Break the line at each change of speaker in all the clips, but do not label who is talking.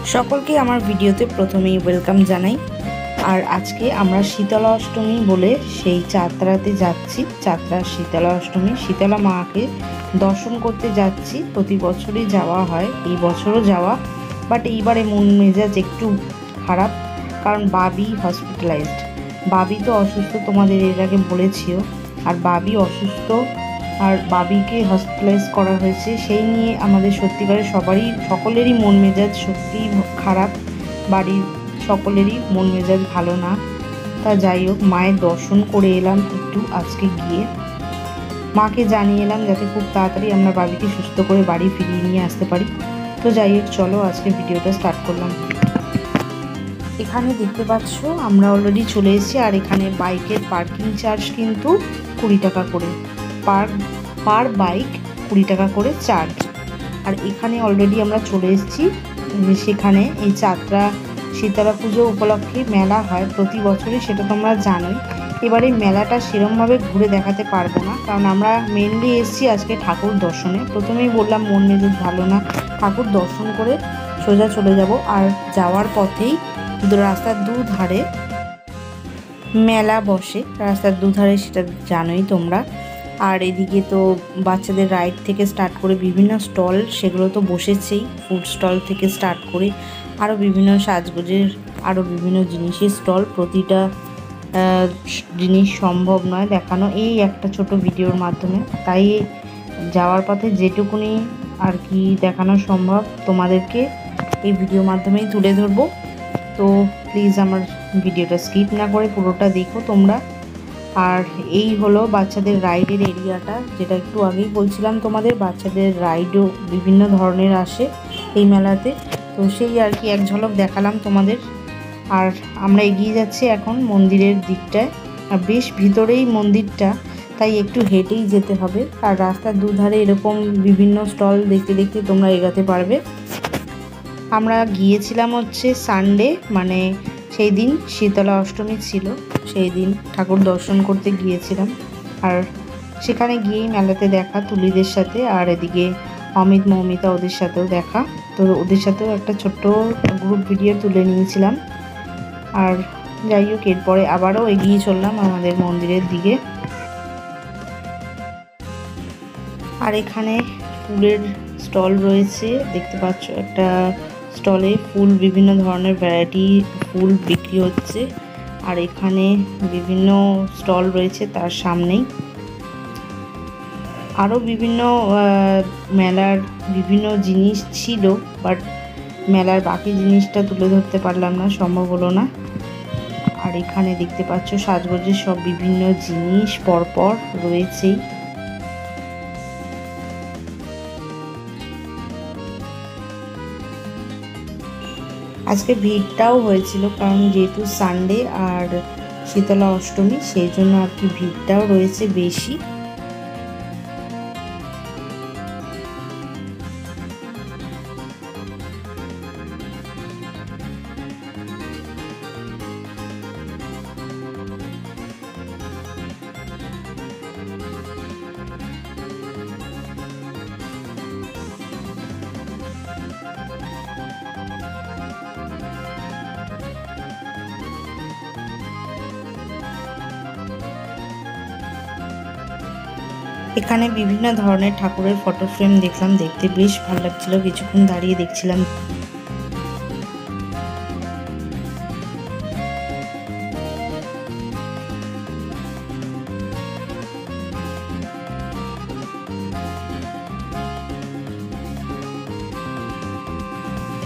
সকলকে আমার ভিডিওতে প্রথমেই ওয়েলকাম জানাই। আর আজকে আমরা শীতলা অষ্টমী বলে সেই যাত্রাতে যাচ্ছি। যাত্রা শীতলা অষ্টমী, শীতলা মাকে দর্শন করতে যাচ্ছি। প্রতি বছরই যাওয়া হয়, এই বছরও যাওয়া, বাট এইবারে মন মেজাজ একটু খারাপ, কারণ বাবি হসপিটালাইজড। বাবি তো অসুস্থ, তোমাদের এর আগে বলেছিও। আর বাবি অসুস্থ, আর বাবিকে হসপিটালাইজ করা হয়েছে, সেই নিয়ে আমাদের সত্যিকারের সকলেরই মন মেজাজ সত্যিই খারাপ। বাড়ির সকলেরই মন মেজাজ ভালো না। তা যাই হোক, মায়ের দর্শন করে এলাম একটু আজকে গিয়ে। মাকে জানিয়ে এলাম যাতে খুব তাড়াতাড়ি আমরা বাবিকে সুস্থ করে বাড়ি ফিরিয়ে নিয়ে আসতে পারি। তো যাই হোক, চলো আজকে ভিডিওটা স্টার্ট করলাম। এখানে দেখতে পাচ্ছ আমরা অলরেডি চলে এসেছি। আর এখানে বাইকের পার্কিং চার্জ কিন্তু 20 টাকা করে, পার বাইক 20 টাকা করে চার্জ। আর এখানে অলরেডি আমরা চলে এসেছি। সেখানে এই যাত্রা শীতলা পুজো উপলক্ষে মেলা হয় প্রতি বছরই, সেটা তোমরা জানোই। এবারে মেলাটা সেরমভাবে ঘুরে দেখাতে পারবো না, কারণ আমরা মেনলি এসেছি আজকে ঠাকুর দর্শনে। প্রথমেই বললাম মন মেজাজ ভালো না, ঠাকুর দর্শন করে সোজা চলে যাব। আর যাওয়ার পথেই রাস্তার দুধারে মেলা বসে, রাস্তার দুধারে, সেটা জানোই তোমরা। আর এদিকে তো বাচ্চাদের রাইড থেকে স্টার্ট করে বিভিন্ন স্টল, সেগুলো তো বসেছেই। ফুড স্টল থেকে স্টার্ট করে আরও বিভিন্ন সাজগোজের, আরও বিভিন্ন জিনিসের স্টল। প্রতিটা জিনিস সম্ভব নয় দেখানো এই একটা ছোট ভিডিওর মাধ্যমে, তাই যাওয়ার পথে যেটুকুনি আর কি দেখানো সম্ভব তোমাদেরকে এই ভিডিওর মাধ্যমেই তুলে ধরবো। তো প্লিজ আমার ভিডিওটা স্কিপ না করে পুরোটা দেখো তোমরা। আর এই হলো বাচ্চাদের রাইডের এরিয়াটা, যেটা একটু আগেই বলছিলাম তোমাদের। বাচ্চাদের রাইডও বিভিন্ন ধরনের আসে এই মেলাতে, তো সেই আর কি এক ঝলক দেখালাম তোমাদের। আর আমরা এগিয়ে যাচ্ছি এখন মন্দিরের দিকটায়। আর বেশ ভিতরেই মন্দিরটা, তাই একটু হেঁটেই যেতে হবে। আর রাস্তার দুধারে এরকম বিভিন্ন স্টল দেখতে দেখতে তোমরা এগাতে পারবে। আমরা গিয়েছিলাম হচ্ছে সানডে, মানে সেই দিন শীতলা অষ্টমী ছিল, সেই দিন ঠাকুর দর্শন করতে গিয়েছিলাম। আর সেখানে গিয়েই মেলাতে দেখা তুলিদের সাথে, আর এদিকে অমিত মৌমিতা ওদের সাথেও দেখা। তো ওদের সাথেও একটা ছোট্ট গ্রুপ ভিডিও তুলে নিয়েছিলাম। আর যাই হোক, এরপরে আবারও এগিয়ে চললাম আমাদের মন্দিরের দিকে। আর এখানে ফুলের স্টল রয়েছে, দেখতে পাচ্ছ একটা স্টলে ফুল, বিভিন্ন ধরনের ভ্যারাইটি ফুল বিক্রি হচ্ছে। আর এখানে বিভিন্ন স্টল রয়েছে তার সামনেই। আরও বিভিন্ন মেলার বিভিন্ন জিনিস ছিল, বাট মেলার বাকি জিনিসটা তুলে ধরতে পারলাম না, সম্ভব হলো না। আর এখানে দেখতে পাচ্ছ সাজগোজের সব বিভিন্ন জিনিস পরপর রয়েছেই। আজকে ভিড়টাও হয়েছিল, কারণ যেহেতু সানডে আর শীতলা অষ্টমী, সেই জন্য আর কি ভিড়টাও রয়েছে বেশি। এখানে বিভিন্ন ধরনের ঠাকুরের ফটো ফ্রেম দেখলাম, দেখতে বেশ ভালো লাগছিল, কিছুক্ষণ দাঁড়িয়ে দেখছিলাম।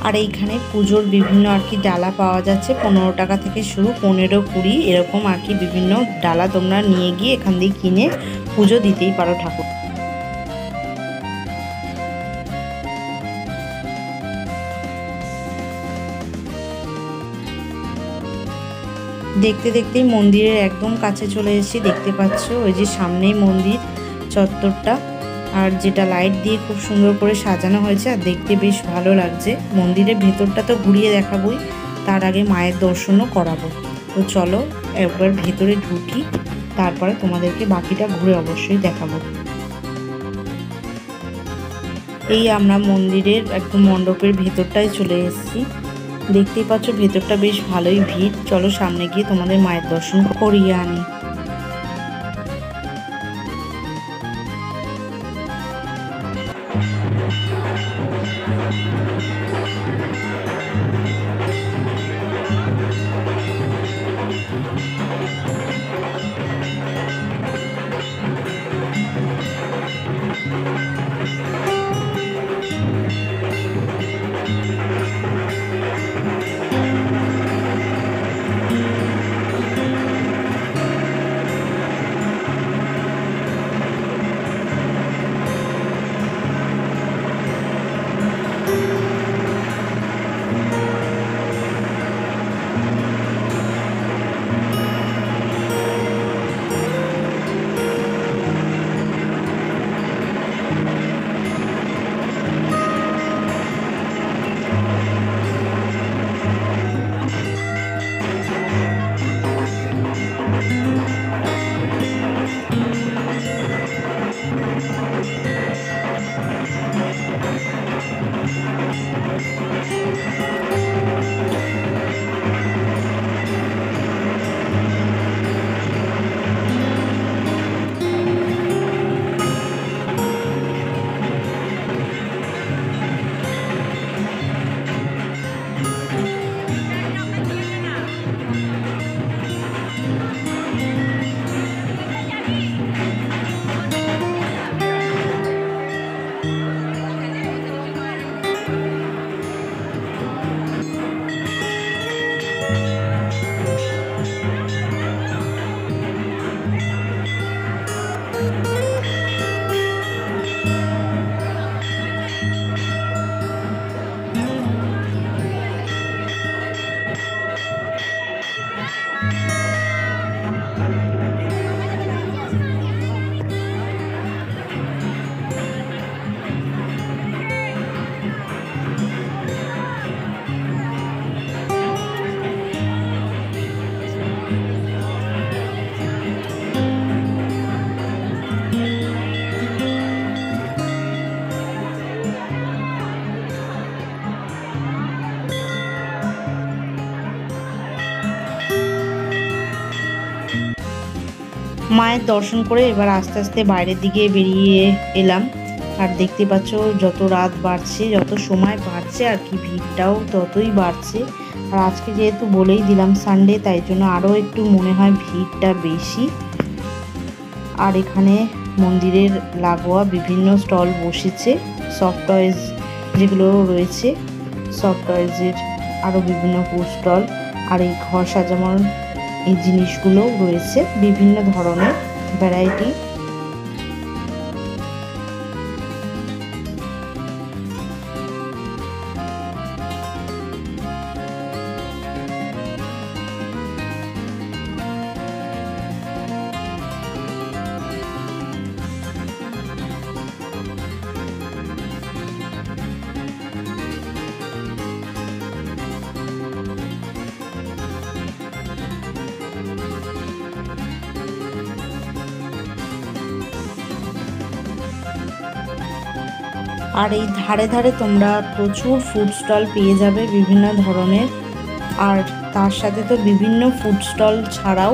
আর এইখানে পুজোর বিভিন্ন আর কি ডালা পাওয়া যাচ্ছে, 15 টাকা থেকে শুরু, 15, 20 এরকম আর কি বিভিন্ন ডালা তোমরা নিয়ে গিয়ে এখান দিয়ে কিনে পুজো দিতেই পারো ঠাকুর। দেখতে দেখতেই মন্দিরের একদম কাছে চলে এসেছি। দেখতে পাচ্ছ ওই যে সামনেই মন্দির চত্বরটা, আর যেটা লাইট দিয়ে খুব সুন্দর করে সাজানো হয়েছে, আর দেখতে বেশ ভালো লাগছে। মন্দিরের ভেতরটা তো ঘুরিয়ে দেখাবোই, তার আগে মায়ের দর্শনও করাবো। তো চলো একবার ভেতরে ঢুকি, তারপরে তোমাদেরকে বাকিটা ঘুরে অবশ্যই দেখাবো। এই আমরা মন্দিরের একদম মণ্ডপের ভেতরটায় চলে এসেছি। দেখতেই পাচ্ছ ভেতরটা বেশ ভালোই ভিড়। চলো সামনে গিয়ে তোমাদের মায়ের দর্শন করিয়ে আনি। মায়ের দর্শন করে এবার আস্তে আস্তে বাইরের দিকে বেরিয়ে এলাম। আর দেখতে পাচ্ছ যত রাত বাড়ছে, যত সময় বাড়ছে আর কি ভিড়টাও ততই বাড়ছে। আর আজকে যেহেতু বলেই দিলাম সানডে, তাই জন্য আরও একটু মনে হয় ভিড়টা বেশি। আর এখানে মন্দিরের লাগোয়া বিভিন্ন স্টল বসেছে, সফট টয়েজ যেগুলো রয়েছে, সফট টয়েজের আরও বিভিন্ন ফুড স্টল। আর এই ঘর সাজানোর এই জিনিসগুলো রয়েছে বিভিন্ন ধরনের ভ্যারাইটি। আর এই ধারে ধারে তোমরা প্রচুর ফুড স্টল পেয়ে যাবে বিভিন্ন ধরনের। আর তার সাথে তো বিভিন্ন ফুড স্টল ছাড়াও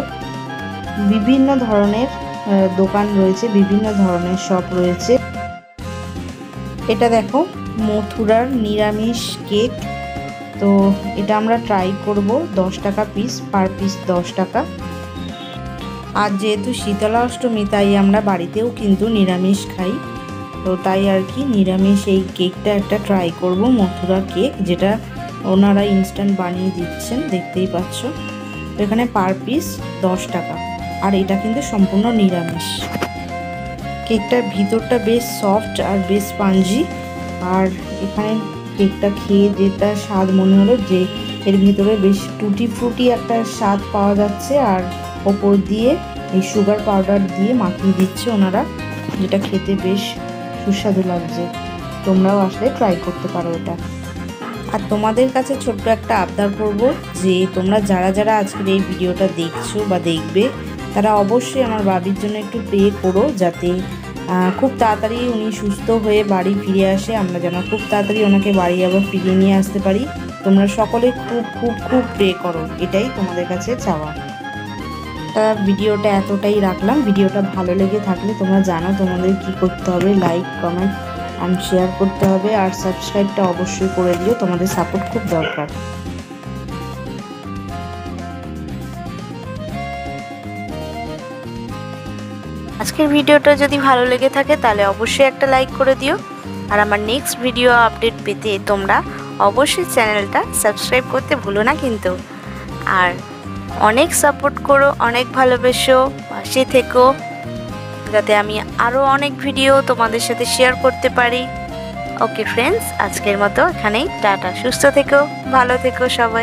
বিভিন্ন ধরনের দোকান রয়েছে, বিভিন্ন ধরনের শপ রয়েছে। এটা দেখো মথুরার নিরামিষ কেক, তো এটা আমরা ট্রাই করব। 10 টাকা পিস, পার পিস 10 টাকা। আর যেহেতু শীতলা অষ্টমী, তাই আমরা বাড়িতেও কিন্তু নিরামিষ খাই, তো তাই আর কি নিরামিষ এই কেকটা একটা ট্রাই করব, মথুরা কেক, যেটা ওনারা ইনস্ট্যান্ট বানিয়ে দিচ্ছেন, দেখতেই পাচ্ছ। তো এখানে পার পিস 10 টাকা, আর এটা কিন্তু সম্পূর্ণ নিরামিষ। কেকটার ভিতরটা বেশ সফট আর বেশ স্পঞ্জি। আর এখানে কেকটা খেয়ে যেটা স্বাদ মনে হলো যে এর ভিতরে বেশ টুটি ফ্রুটি একটা স্বাদ পাওয়া যাচ্ছে, আর ওপর দিয়ে এই সুগার পাউডার দিয়ে মাখিয়ে দিচ্ছে ওনারা, যেটা খেতে বেশ সুস্বাদু লাগছে। তোমরাও আসলে ট্রাই করতে পারো এটা। আর তোমাদের কাছে ছোট্ট একটা আবদার করব যে তোমরা যারা যারা আজকের এই ভিডিওটা দেখছো বা দেখবে, তারা অবশ্যই আমার বাবির জন্য একটু প্রে করো, যাতে খুব তাড়াতাড়ি উনি সুস্থ হয়ে বাড়ি ফিরে আসে, আমরা যেন খুব তাড়াতাড়ি ওনাকে বাড়ি আবার ফিরিয়ে নিয়ে আসতে পারি। তোমরা সকলে খুব খুব খুব প্রে করো, এটাই তোমাদের কাছে চাওয়া। ভিডিওটা এতটাই রাখলাম। ভিডিওটা ভালো লেগে থাকলে তোমরা জানো তোমাদের কি করতে হবে, লাইক কমেন্ট অ্যান্ড শেয়ার করতে হবে, আর সাবস্ক্রাইবটা অবশ্যই করে দিও, তোমাদের সাপোর্ট খুব দরকার।
আজকের ভিডিওটা যদি ভালো লেগে থাকে তাহলে অবশ্যই একটা লাইক করে দিও, আর আমার নেক্সট ভিডিও আপডেট পেতে তোমরা অবশ্যই চ্যানেলটা সাবস্ক্রাইব করতে ভুলো না কিন্তু। আর অনেক সাপোর্ট করো, অনেক ভালোবেসো, পাশে থেকো, যাতে আমি আরও অনেক ভিডিও তোমাদের সাথে শেয়ার করতে পারি। ওকে ফ্রেন্ডস, আজকের মতো এখানেই টাটা। সুস্থ থেকো, ভালো থেকো সবাই।